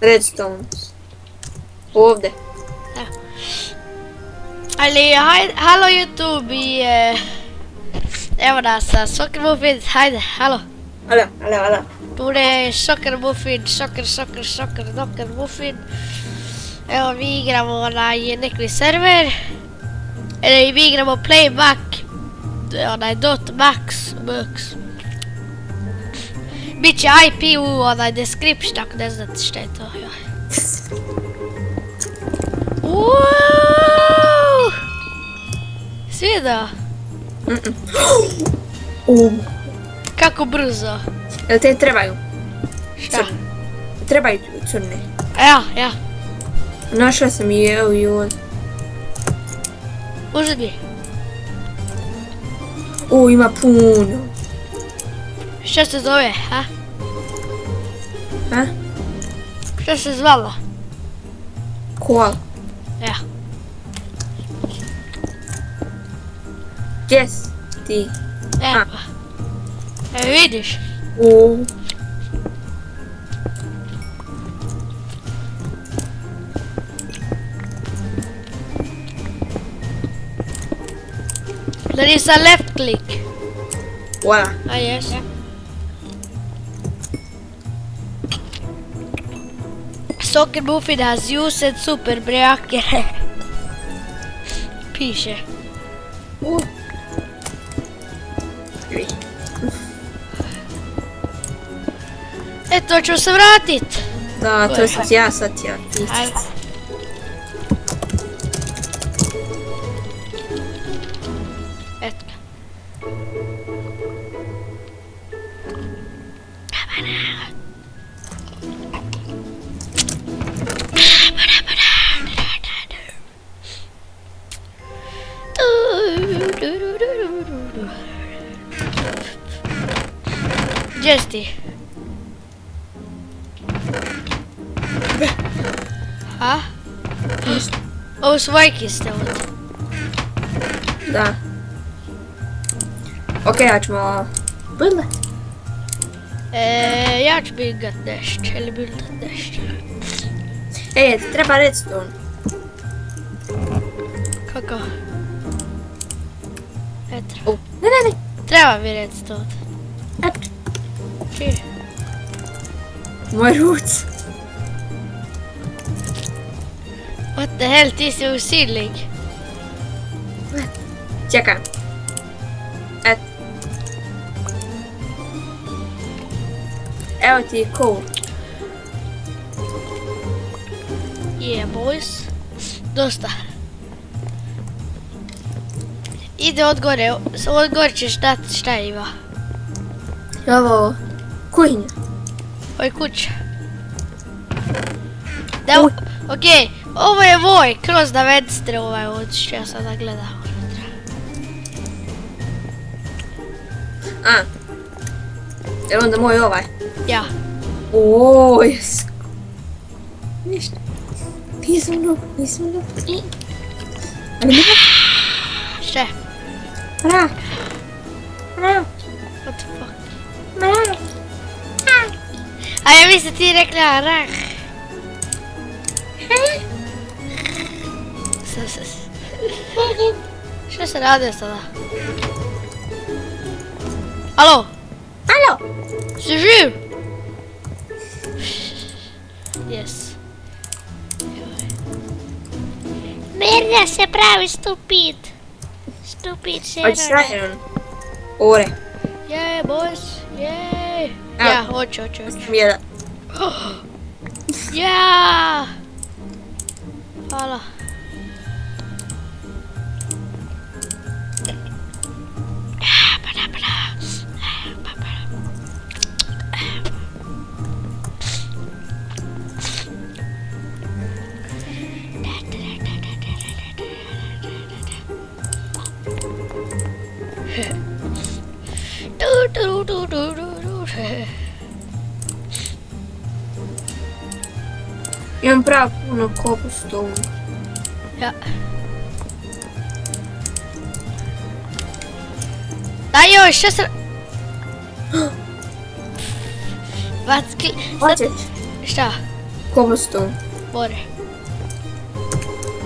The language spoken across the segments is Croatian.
Redstone. Ovdje. Ali, halo YouTube i evo nas, Soccer Muffin, hajde, halo. Alo. Tu je Soccer Muffin, Soccer Muffin. Evo mi igramo na neki server. Mi igramo Playback, onaj .max. Biće IP u onaj description, ako ne znate šta je to. Uuuu! Sviđa? Kako brzo? Jel te trebaju? Šta? Trebaju crne. Ja. Našla sam i evo i ovdje. Uzmi. Ima puno. Šta se zove, ha? Ha? Šta se zvala? Koala. Ja. Gdje si ti? Evo. Vidiš? There is a left click. Voila. Yes. Soccer Muffin has used super breaker. Piše. Eto, ću se vratit. Da, to sam ja sad ja. Ajde. Eto ga. Gdje si ti? A? Ovo su vajkiste ovdje. Da. Ok, ja ćemo buildat. Ja ću bildat nešto, ili bildat nešto. Ej, ti treba redstone. Kako? Eto. Ne. Treba mi redstone. Eto. Čije? Moj ruc. What the hell, ti si usilnik. Čekaj. Eto. Evo ti je coal. Yeah, boys. Dosta. Ide odgore, odgore ćeš dati šta ima. Ovo kuhinja. Ovo je kuća. Da, okej, ovo je moj, kroz na venstre ovaj ovdje što ja sada gledam. Jel onda moj ovaj? Ja. Ooo, jes. Ništa. Nisam mnogo. Ali nema? Šta? Mrak. What the fuck? A ja mislim ti rekla rak. Šta se radi sada? Alo? Si živ? Yes. Merda se pravi stupid. Stupid server. Hoćeš raditi on? Ore. Yeah, boys. Yeah. Ja, hoću. Jedan. Ja. Hvala. Imam pravo puno cobblestone. Ja. Daj joj, šta se... Vacki... Hoćeš? Šta? cobblestone. More.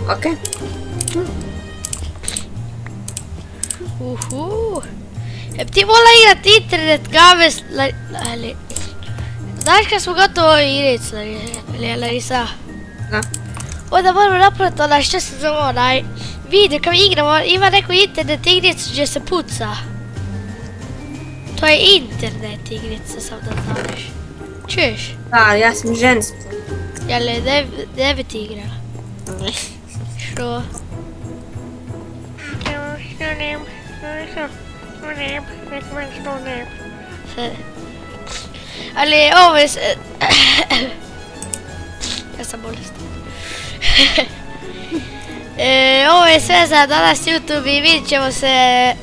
Ok. Ti vola igrat internet games, ali... Znaš kad smo gotovi igric, Larisa? Da. Onda moramo napraviti onaj što se zove onaj video kad igramo, ima neku internet igricu gdje se puca. To je internet igrica, sam da znaš. Čuješ? Da, ja sam žensko. Jel je 9 igrala? Što? Ali ovo je... Ja sam bolestan. Ovo je sve za danas YouTube i vidit ćemo se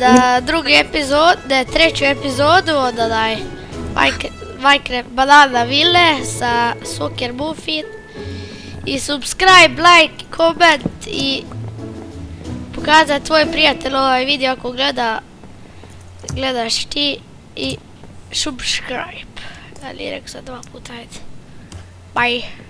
na drugi epizod, ne, treću epizodu od onaj Minecraft Banana Ville sa Soccer Muffin. I subscribe, like, comment i pokazati tvoj prijatelj ovaj video ako gledaš ti i subscribe. Ali rekao sam 2 puta, ajde. Bye.